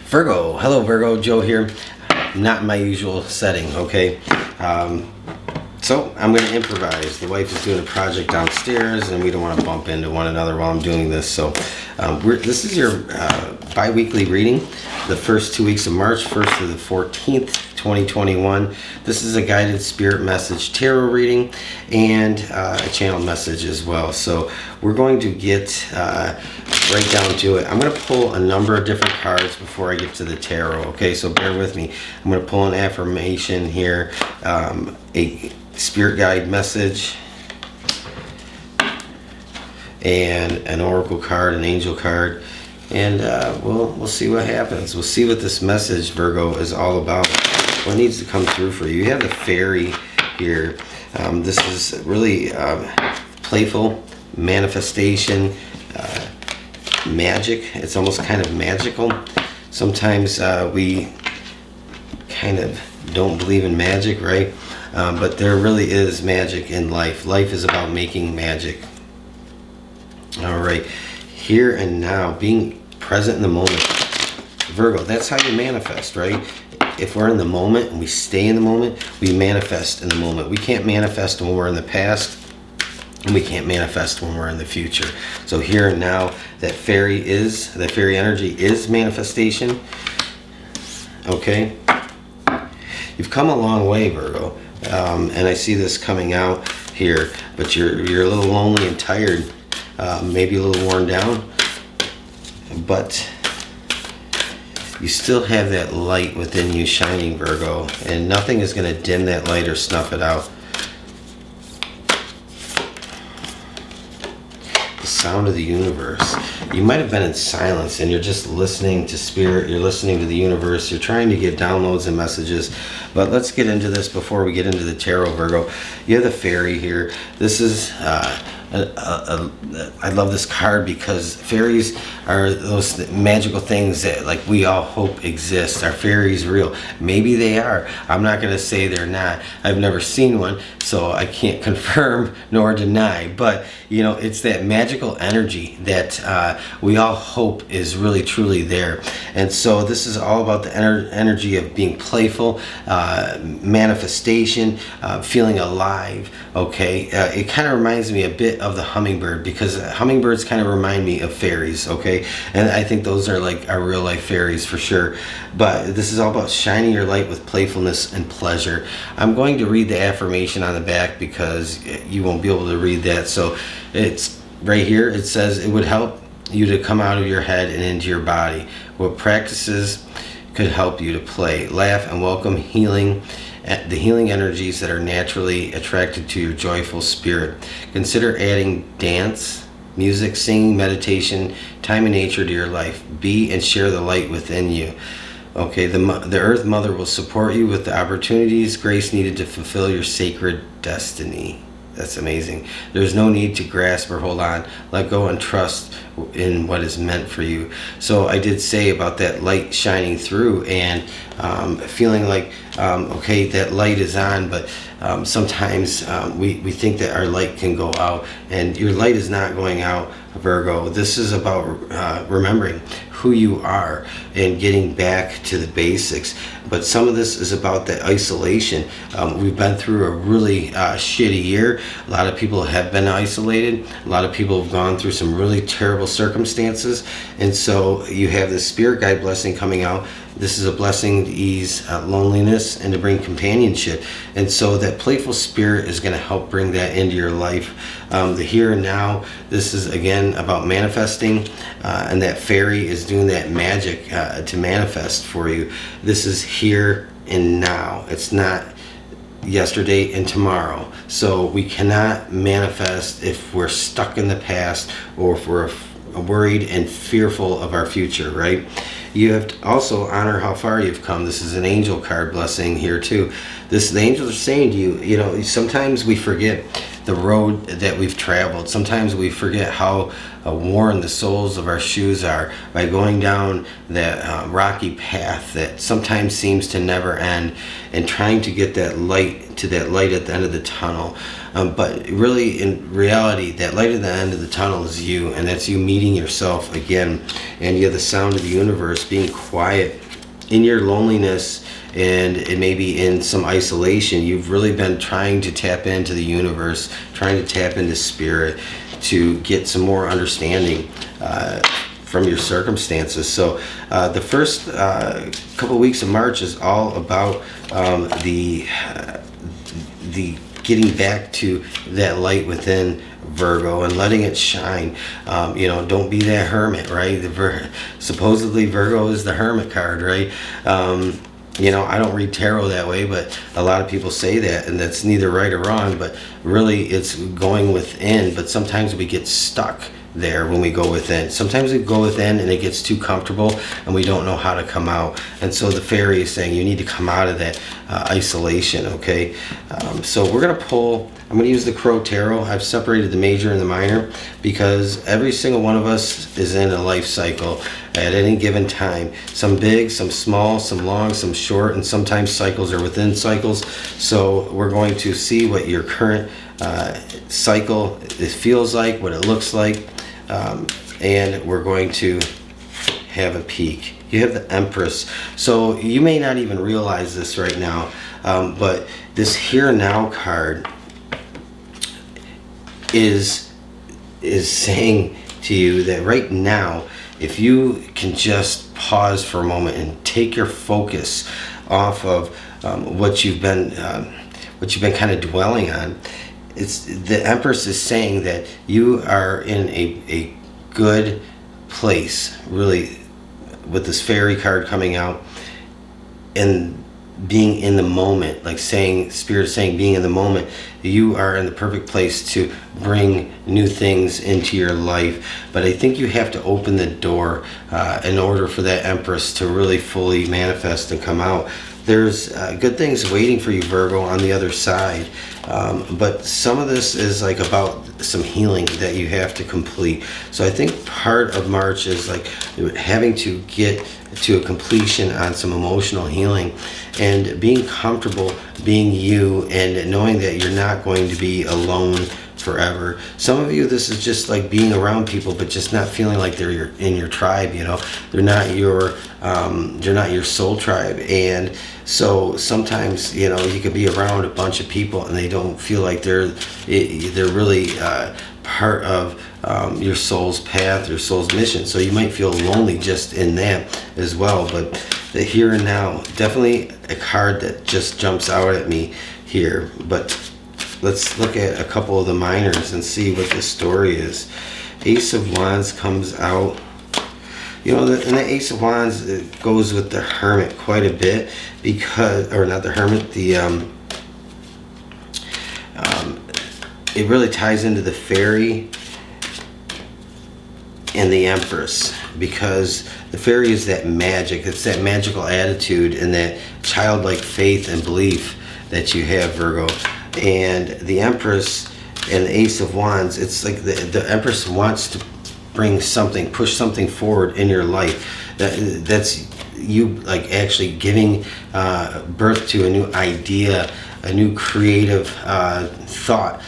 Virgo, hello Virgo, Joe here. Not my usual setting, okay? So I'm going to improvise. The wife is doing a project downstairs and we don't want to bump into one another while I'm doing this. So this is your bi-weekly reading, the first 2 weeks of March, 1st through the 14th, 2021. This is a guided spirit message tarot reading and a channel message as well. So we're going to get right down to it. I'm going to pull a number of different cards before I get to the tarot. Okay, so bear with me. I'm going to pull an affirmation here, a spirit guide message, and an oracle card, an angel card, and we'll see what happens. We'll see what this message, Virgo, is all about. What needs to come through for you? You have the fairy here. This is really playful manifestation, magic. It's almost kind of magical. Sometimes we kind of don't believe in magic, right? But there really is magic in life. Life is about making magic. All right, here and now, being present in the moment. Virgo, that's how you manifest, right? If we're in the moment and we stay in the moment, we manifest in the moment. We can't manifest when we're in the past, and we can't manifest when we're in the future. So here and now, that fairy energy is manifestation. Okay? You've come a long way, Virgo. And I see this coming out here, but you're a little lonely and tired, maybe a little worn down, but you still have that light within you shining, Virgo, and nothing is going to dim that light or snuff it out. The sound of the universe. You might have been in silence and you're just listening to spirit, you're listening to the universe, you're trying to get downloads and messages. But let's get into this before we get into the tarot, Virgo. You have the fairy here. This is I love this card because fairies are those magical things that like we all hope exist. Are fairies real? Maybe they are. I'm not going to say they're not. I've never seen one, so I can't confirm nor deny. But you know, it's that magical energy that we all hope is really truly there. And so this is all about the energy of being playful, manifestation, feeling alive. Okay, it kind of reminds me a bit of the hummingbird because hummingbirds kind of remind me of fairies. Okay, and I think those are like our real life fairies for sure. But this is all about shining your light with playfulness and pleasure. I'm going to read the affirmation on the back because you won't be able to read that. So it's right here. It says it would help you to come out of your head and into your body. What practices could help you to play, laugh, and welcome the healing energies that are naturally attracted to your joyful spirit. Consider adding dance, music, singing, meditation, time in nature to your life. Be and share the light within you. Okay, the Earth Mother will support you with the opportunities, grace needed to fulfill your sacred destiny. That's amazing. There's no need to grasp or hold on. Let go and trust in what is meant for you. So I did say about that light shining through and feeling like, okay, that light is on, but sometimes we think that our light can go out, and your light is not going out, Virgo. This is about remembering who you are and getting back to the basics. But some of this is about the isolation. We've been through a really shitty year. A lot of people have been isolated. A lot of people have gone through some really terrible circumstances. And so you have this spirit guide blessing coming out. This is a blessing to ease loneliness and to bring companionship. And so that playful spirit is going to help bring that into your life. The here and now, this is again about manifesting, and that fairy is doing that magic to manifest for you. This is here and now. It's not yesterday and tomorrow. So we cannot manifest if we're stuck in the past or if we're worried and fearful of our future, right? You have to also honor how far you've come. This is an angel card blessing here too. The angels are saying to you, you know, sometimes we forget the road that we've traveled. Sometimes we forget how worn the soles of our shoes are by going down that rocky path that sometimes seems to never end, and trying to get that light at the end of the tunnel. But really, in reality, that light at the end of the tunnel is you, and that's you meeting yourself again. And you have the sound of the universe, being quiet in your loneliness, and it may be in some isolation. You've really been trying to tap into the universe, trying to tap into spirit to get some more understanding from your circumstances. So the first couple weeks of March is all about the getting back to that light within Virgo and letting it shine. Don't be that hermit, right? Supposedly Virgo is the hermit card, right? I don't read tarot that way, but a lot of people say that, and that's neither right or wrong, but really it's going within. But sometimes we get stuck there when we go within. Sometimes we go within and it gets too comfortable and we don't know how to come out. And so the fairy is saying you need to come out of that isolation, okay? So we're going to pull, I'm going to use the Crow Tarot. I've separated the major and the minor because every single one of us is in a life cycle at any given time. Some big, some small, some long, some short, and sometimes cycles are within cycles. So we're going to see what your current cycle it feels like, what it looks like, and we're going to have a peek. You have the Empress, so you may not even realize this right now, but this Here and Now card is saying to you that right now, if you can just pause for a moment and take your focus off of what you've been kind of dwelling on. It's the Empress is saying that you are in a good place, really, with this fairy card coming out, and being in the moment, like saying, Spirit is saying, being in the moment, you are in the perfect place to bring new things into your life. But I think you have to open the door in order for that Empress to really fully manifest and come out. There's good things waiting for you, Virgo, on the other side. But some of this is like about some healing that you have to complete. So I think part of March is like having to get to a completion on some emotional healing and being comfortable being you and knowing that you're not going to be alone forever. Some of you, this is just like being around people but just not feeling like they're in your tribe, they're not your soul tribe. And so sometimes you could be around a bunch of people and they don't feel like they're really part of your soul's path, your soul's mission. So you might feel lonely just in that as well. But the Here and Now, definitely a card that just jumps out at me here. But let's look at a couple of the minors and see what the story is. Ace of Wands comes out. And the Ace of Wands, it goes with the Hermit quite a bit because, or not the Hermit, it really ties into the Fairy and the Empress, because the Fairy is that magic. It's that magical attitude and that childlike faith and belief that you have, Virgo. And the Empress and the Ace of Wands, it's like the Empress wants to bring something, push something forward in your life. That's you, like actually giving birth to a new idea, a new creative thought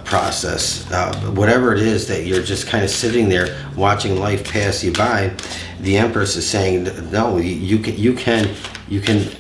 process. Whatever it is that you're just kind of sitting there watching life pass you by, the Empress is saying, no, you can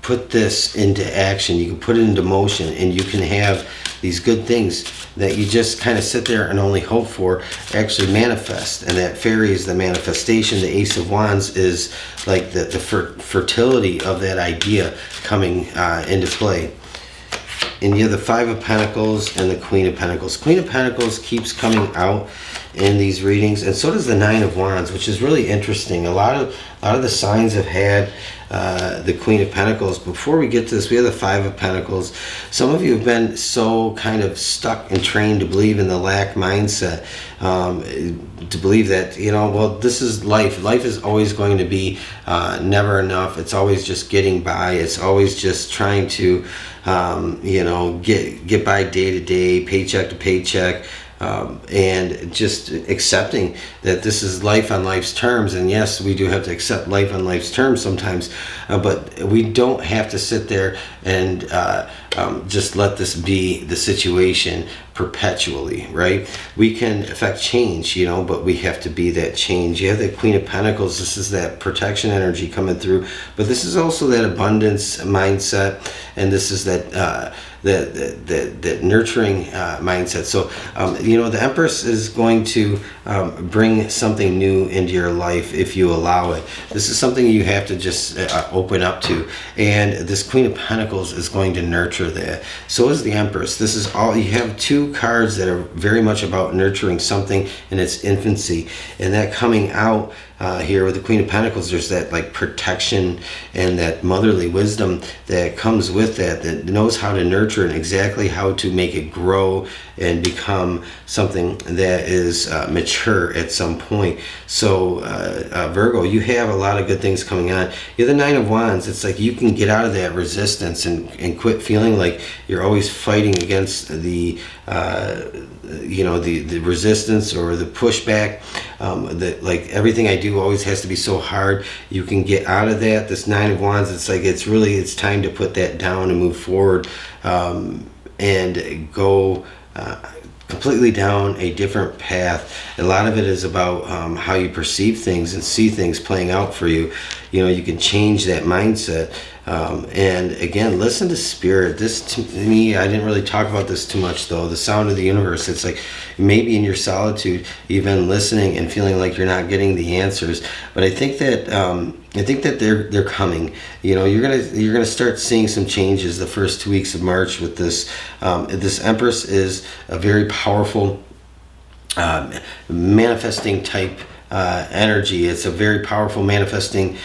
put this into action, you can put it into motion, and you can have these good things that you just kind of sit there and only hope for actually manifest. And that Fairy is the manifestation. The Ace of Wands is like the fertility of that idea coming into play. And you have the Five of Pentacles and the Queen of Pentacles. Queen of Pentacles keeps coming out, in these readings, and so does the Nine of Wands, which is really interesting. A lot of the signs have had the Queen of Pentacles. Before we get to this, we have the Five of Pentacles. Some of you have been so kind of stuck and trained to believe in the lack mindset, to believe that, you know, well, this is life. Life is always going to be never enough. It's always just getting by. It's always just trying to, you know, get by day to day, paycheck to paycheck. And just accepting that this is life on life's terms. And yes, we do have to accept life on life's terms sometimes, but we don't have to sit there and just let this be the situation perpetually, right? We can affect change, you know, but we have to be that change. You have the Queen of Pentacles. This is that protection energy coming through, but this is also that abundance mindset, and this is that that nurturing mindset. So you know, the Empress is going to bring something new into your life if you allow it. This is something you have to just open up to, and this Queen of Pentacles is going to nurture that. So is the Empress. This is all, you have two cards that are very much about nurturing something in its infancy, and that coming out here with the Queen of Pentacles, there's that like protection and that motherly wisdom that comes with that knows how to nurture and exactly how to make it grow and become something that is mature at some point. So Virgo, you have a lot of good things coming on. You're the Nine of Wands. It's like you can get out of that resistance and quit feeling like you're always fighting against the you know, the resistance or the pushback, that like everything I do always has to be so hard. You can get out of that. This Nine of Wands, it's like it's time to put that down and move forward, and go completely down a different path. A lot of it is about how you perceive things and see things playing out for you. You know, you can change that mindset. And again, listen to spirit. This, to me, I didn't really talk about this too much though. The sound of the universe. It's like maybe in your solitude, you've been listening and feeling like you're not getting the answers. But I think that they're coming. You know, you're gonna start seeing some changes the first 2 weeks of March with this. This Empress is a very powerful manifesting type energy. It's a very powerful manifesting.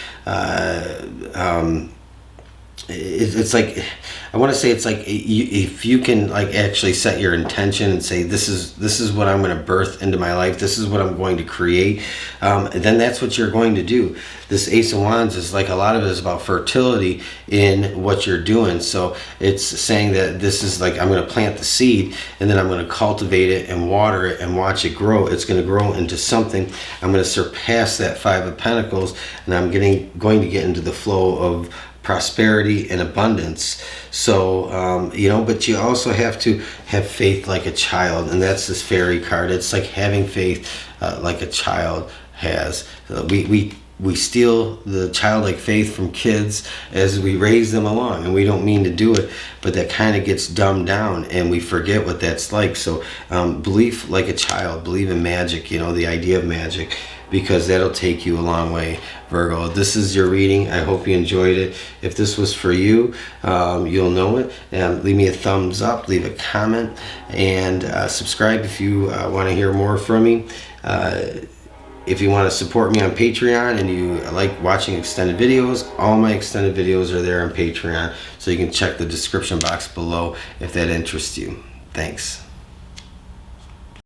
It's like, I want to say it's like if you can like actually set your intention and say this is what I'm going to birth into my life, this is what I'm going to create, then that's what you're going to do. This Ace of Wands is like, a lot of it is about fertility in what you're doing. So it's saying that this is like, I'm going to plant the seed and then I'm going to cultivate it and water it and watch it grow. It's going to grow into something. I'm going to surpass that Five of Pentacles, and I'm going to get into the flow of prosperity and abundance. So you know, but you also have to have faith like a child, and that's this fairy card. It's like having faith like a child has. We steal the childlike faith from kids as we raise them along, and we don't mean to do it, but that kind of gets dumbed down and we forget what that's like. So believe like a child, believe in magic, you know, the idea of magic, because that'll take you a long way, Virgo. This is your reading. I hope you enjoyed it. If this was for you, you'll know it. Leave me a thumbs up, leave a comment, and subscribe if you want to hear more from me. If you want to support me on Patreon and you like watching extended videos, all my extended videos are there on Patreon, so you can check the description box below if that interests you. Thanks.